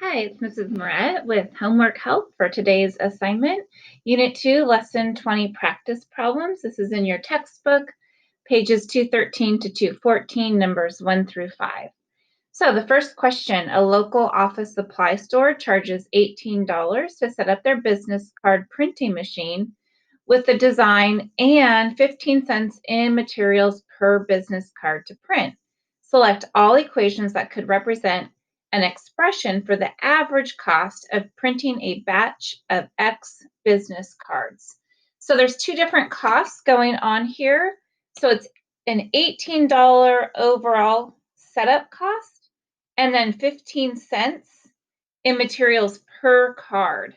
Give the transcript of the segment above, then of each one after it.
Hi, it's Mrs. Moret with Homework Help for today's assignment, Unit 2, Lesson 20 Practice Problems. This is in your textbook, pages 213 to 214, numbers 1 through 5. So the first question, a local office supply store charges $18 to set up their business card printing machine with the design and 15 cents in materials per business card to print. Select all equations that could represent an expression for the average cost of printing a batch of X business cards. So there's two different costs going on here. So it's an $18 overall setup cost and then 15 cents in materials per card.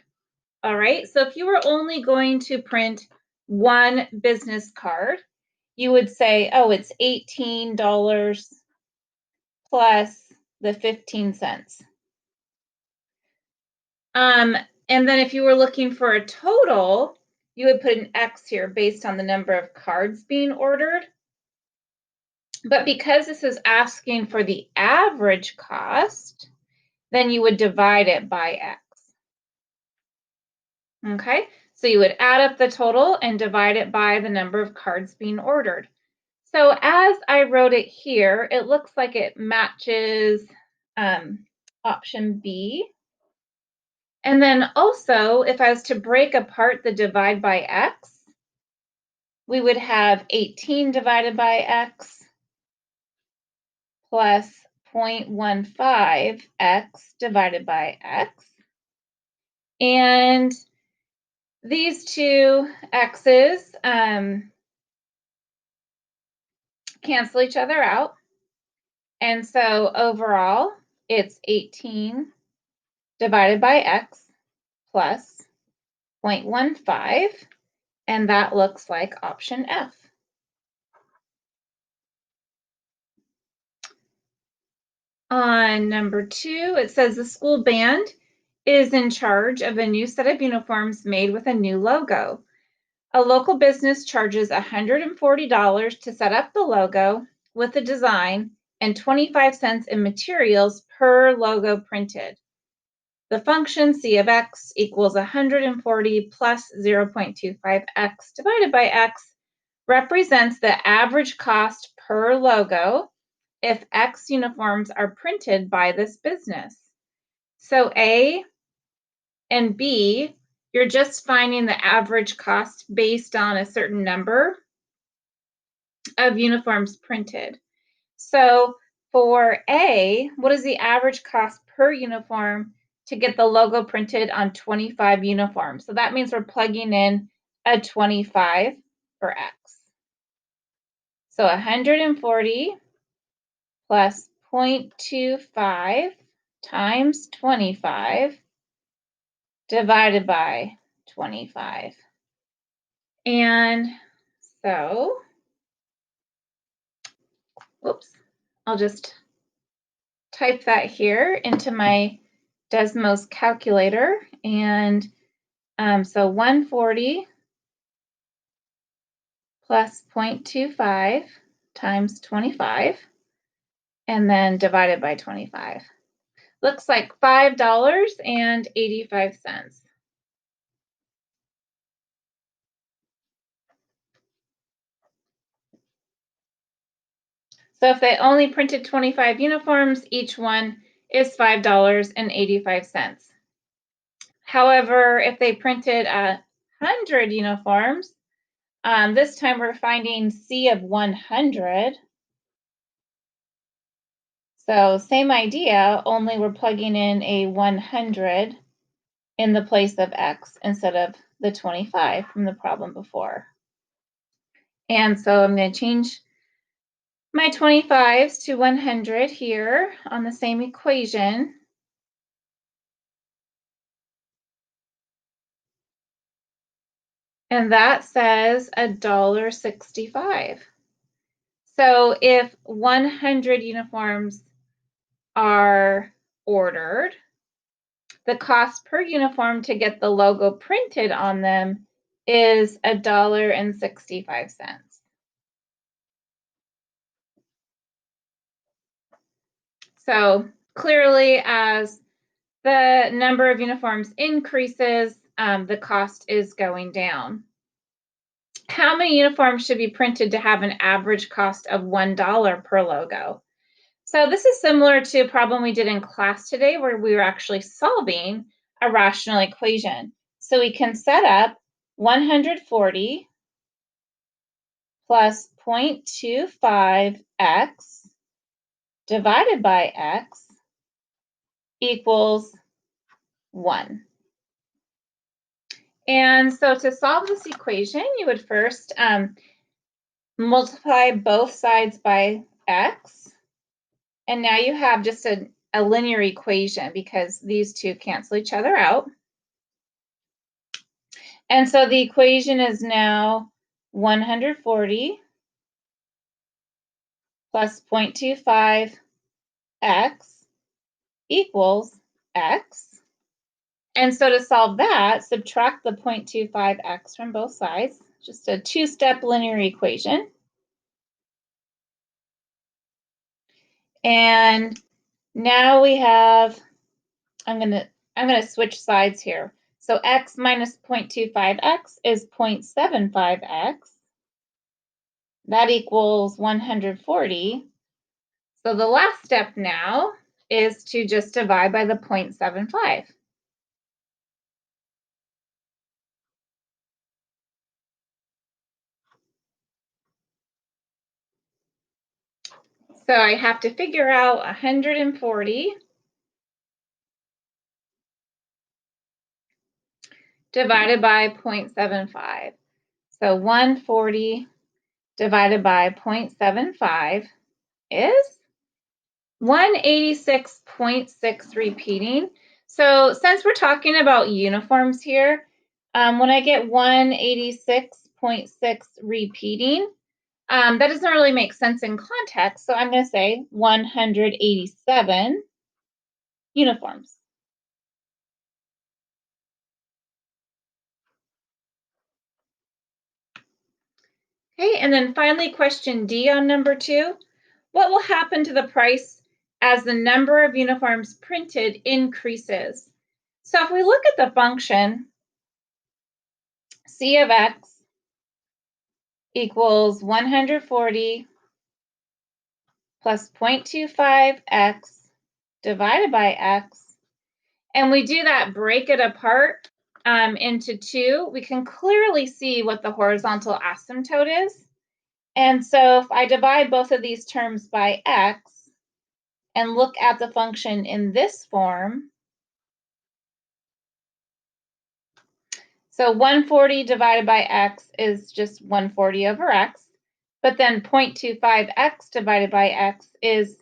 All right, so if you were only going to print one business card, you would say, oh, it's $18 plus the 15 cents. And then if you were looking for a total, you would put an X here based on the number of cards being ordered. But because this is asking for the average cost, then you would divide it by X. Okay, so you would add up the total and divide it by the number of cards being ordered. So as I wrote it here, it looks like it matches option B. And then also, if I was to break apart the divide by X, we would have 18 divided by X plus 0.15 X divided by X. And these two X's cancel each other out. And so overall, it's 18 divided by X plus 0.15, and that looks like option F. On number 2, it says the school band is in charge of a new set of uniforms made with a new logo. A local business charges $140 to set up the logo with the design and 25 cents in materials per logo printed. The function C of X equals 140 plus 0.25X divided by X represents the average cost per logo if X uniforms are printed by this business. So A and B, you're just finding the average cost based on a certain number of uniforms printed. So for A, what is the average cost per uniform to get the logo printed on 25 uniforms? So that means we're plugging in a 25 for X. So 140 plus 0.25 times 25 divided by 25. And so, whoops, I'll just type that here into my Desmos calculator. And so 140 plus 0.25 times 25, and then divided by 25. Looks like $5.85. So if they only printed 25 uniforms, each one is $5.85. However, if they printed 100 uniforms, this time we're finding C of 100. So same idea, only we're plugging in a 100 in the place of X instead of the 25 from the problem before. And so I'm going to change my 25s to 100 here on the same equation. And that says $1.65. So if 100 uniforms are ordered, the cost per uniform to get the logo printed on them is $1.65. So clearly, as the number of uniforms increases, the cost is going down. How many uniforms should be printed to have an average cost of $1 per logo? So this is similar to a problem we did in class today where we were actually solving a rational equation. So we can set up 140 plus 0.25x divided by x equals 1. And so to solve this equation, you would first multiply both sides by x. And now you have just a linear equation because these two cancel each other out. And so the equation is now 140 plus 0.25x equals x. And so to solve that, subtract the 0.25x from both sides, just a two-step linear equation. And now we have, I'm gonna switch sides here. So x minus 0.25x is 0.75x. That equals 140. So the last step now is to just divide by the 0.75. So I have to figure out 140 divided by 0.75. So 140 divided by 0.75 is 186.6 repeating. So since we're talking about uniforms here, when I get 186.6 repeating, that doesn't really make sense in context. So I'm going to say 187 uniforms. Okay, and then finally question D on number 2. What will happen to the price as the number of uniforms printed increases? So if we look at the function, C of x equals 140 plus 0.25x divided by x, and we do that, break it apart into 2, we can clearly see what the horizontal asymptote is. And so if I divide both of these terms by x and look at the function in this form, so 140 divided by x is just 140 over x, but then 0.25x divided by x is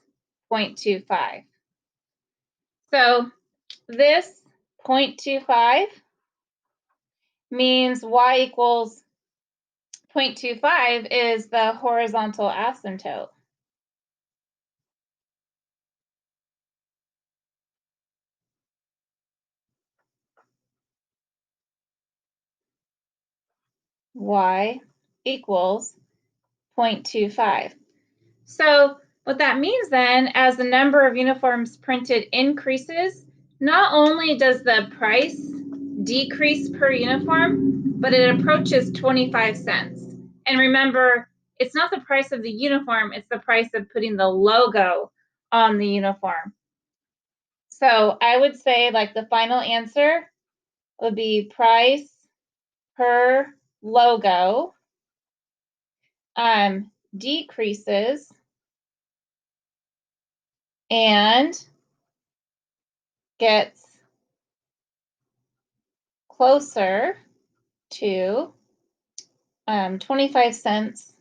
0.25. So this 0.25 means y equals 0.25 is the horizontal asymptote. Y equals 0.25. So what that means then, as the number of uniforms printed increases, not only does the price decrease per uniform, but it approaches 25 cents. And remember, it's not the price of the uniform, it's the price of putting the logo on the uniform. So I would say like the final answer would be price per logo decreases and gets closer to 25 cents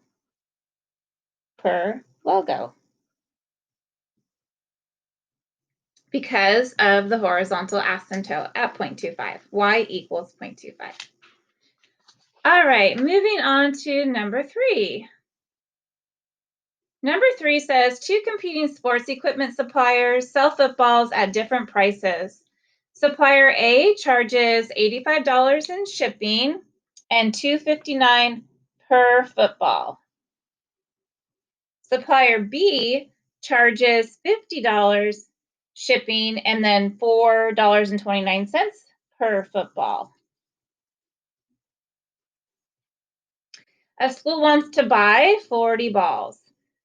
per logo because of the horizontal asymptote at 0.25. Y equals 0.25. All right, moving on to number 3. Number 3 says 2 competing sports equipment suppliers sell footballs at different prices. Supplier A charges $85 in shipping and $2.59 per football. Supplier B charges $50 shipping, and then $4.29 per football. A school wants to buy 40 balls.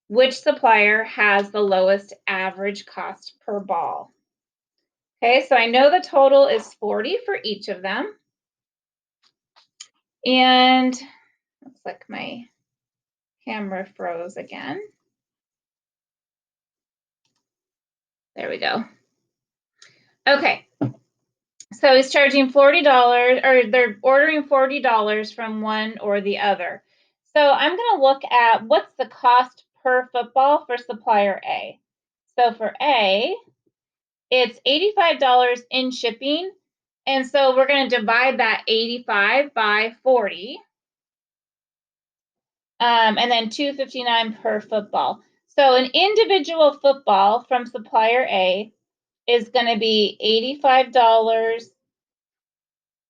Which supplier has the lowest average cost per ball? Okay, so I know the total is 40 for each of them. And looks like my camera froze again. There we go. Okay, so he's charging $40, or they're ordering $40 from one or the other. So I'm going to look at what's the cost per football for supplier A. So for A, it's $85 in shipping. And so we're going to divide that 85 by 40. And then $2.59 per football. So an individual football from supplier A is going to be $85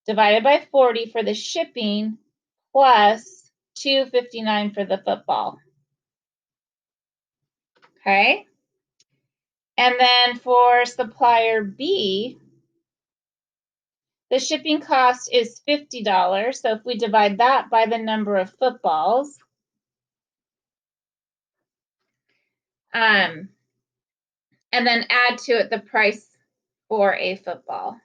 divided by 40 for the shipping plus $2.59 for the football. Okay. And then for supplier B, the shipping cost is $50. So if we divide that by the number of footballs, and then add to it the price for a football.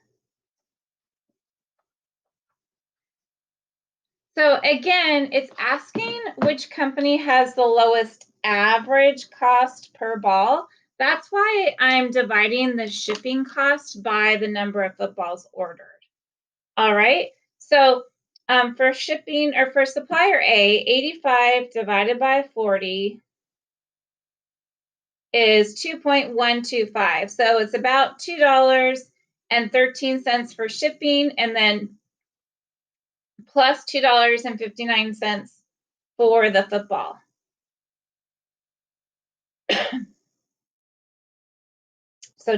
So again, it's asking which company has the lowest average cost per ball. That's why I'm dividing the shipping cost by the number of footballs ordered. All right, so for shipping, or for supplier A, 85 divided by 40 is 2.125. So it's about $2.13 for shipping, and then plus $2.59 for the football. So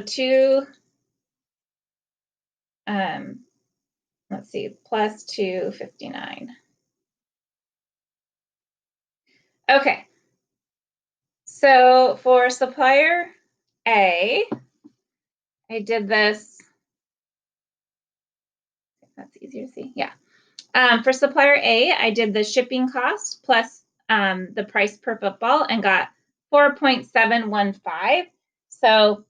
let's see, plus 259. Okay. So for supplier A, I did this. That's easier to see. Yeah. For supplier A, I did the shipping cost plus the price per football and got 4.715. So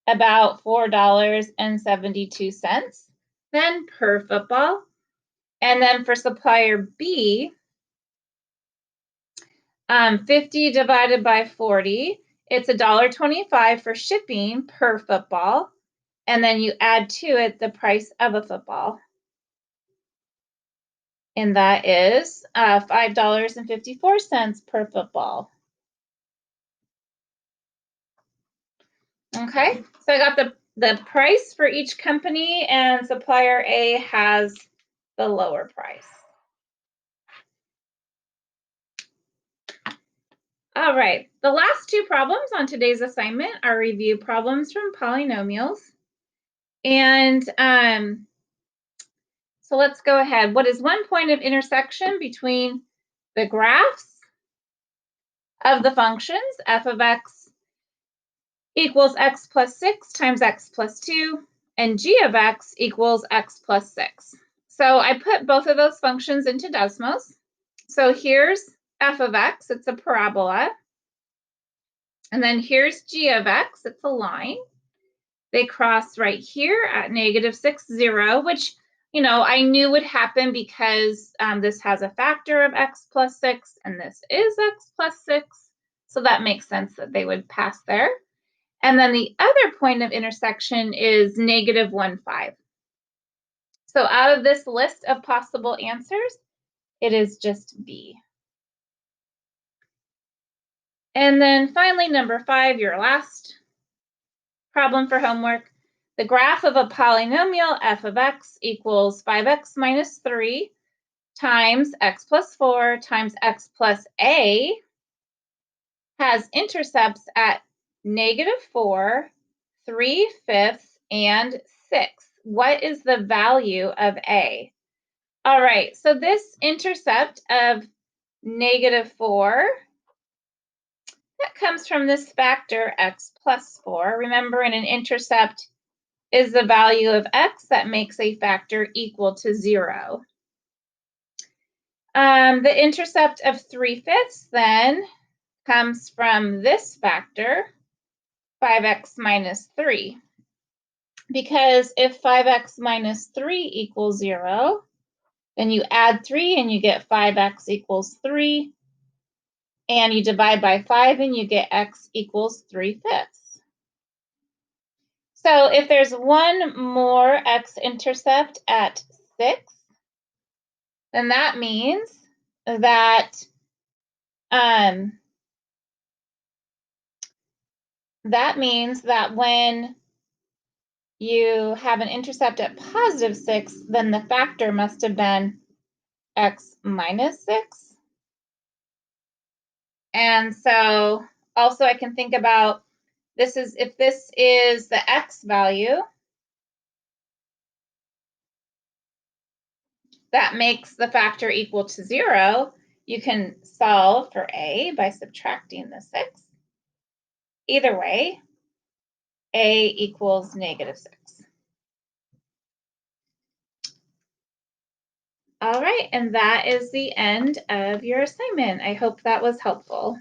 about $4.72 then per football. And then for supplier B, 50 divided by 40, it's $1.25 for shipping per football. And then you add to it the price of a football. And that is $5.54 per football. Okay, so I got the price for each company, and supplier A has the lower price. All right, the last two problems on today's assignment are review problems from polynomials. And so let's go ahead. What is one point of intersection between the graphs of the functions f of x equals x plus 6 times x plus 2 and g of x equals x plus 6? So I put both of those functions into Desmos. So here's f of x, it's a parabola. And then here's g of x, it's a line. They cross right here at -6, 0, which, you know, I knew would happen because this has a factor of x plus 6, and this is x plus 6. So that makes sense that they would pass there. And then the other point of intersection is -1, 5. So out of this list of possible answers, it is just B. And then finally, number 5, your last problem for homework. The graph of a polynomial f of x equals 5x minus 3 times x plus 4 times x plus a has intercepts at -4, 3/5, and 6. What is the value of a? All right, so this intercept of -4, That comes from this factor x plus 4. Remember, in an intercept is the value of x that makes a factor equal to 0. The intercept of 3/5 then comes from this factor, 5x minus 3. Because if 5x minus 3 equals 0, then you add 3 and you get 5x equals 3. And you divide by 5 and you get x equals 3/5. So if there's one more x-intercept at 6, then that means that when you have an intercept at positive 6, then the factor must have been x minus 6. And so also I can think about if this is the x value, that makes the factor equal to 0. You can solve for a by subtracting the 6. Either way, a equals negative 6. All right, and that is the end of your assignment. I hope that was helpful.